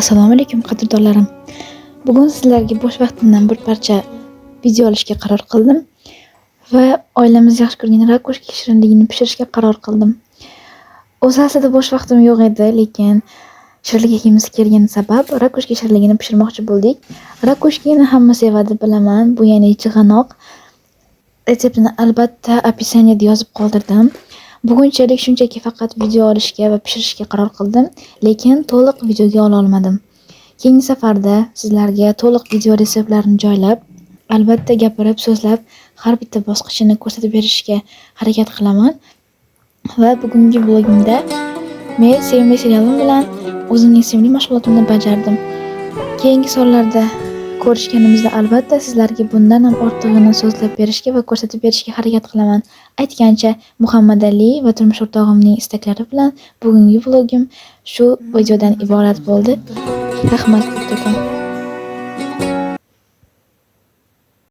Assalomu alaykum qadrdonlarim. Bugun sizlarga bo'sh vaqtimdan bir parcha video olishga qaror qildim va oilamiz yaxshi ko'rgan rakushka shirinligini pishirishga qaror qildim. O'zi aslida bo'sh vaqtim yo'q edi, lekin shirinlik yegimiz kelgani sabab rakushka shirinligini pishirmoqchi bo'ldik. Rakushkani hamma sevadi, bilaman. Bu ya'ni chig'anoq. Retseptini albatta opisaniyada yozib qoldirdim. Bugunchalik shunchaki faqat video olishga va pishirishga qaror qildim, lekin to'liq videoga ola olmadim. Keyingi safarda sizlarga to'liq video retseptlarini joylab, albatta gapirib, so'zlab, har bitta bosqichini ko'rsatib berishga harakat qilaman. Va bugungi vlogimda men sevimli serialim bilan o'zimning sevimli mashg'ulotimni bajardim. Keyingi sonlarda ko'rishganimizda albatta sizlarga bundan ham ortig'ini so'zlab berishga va ko'rsatib berishga harakat qilaman. Aytgancha, Muhammad Ali va turmush o'rtog'imning istaklari bilan bugungi vlogim shu videodan iborat bo'ldi. Rahmat, kattakon.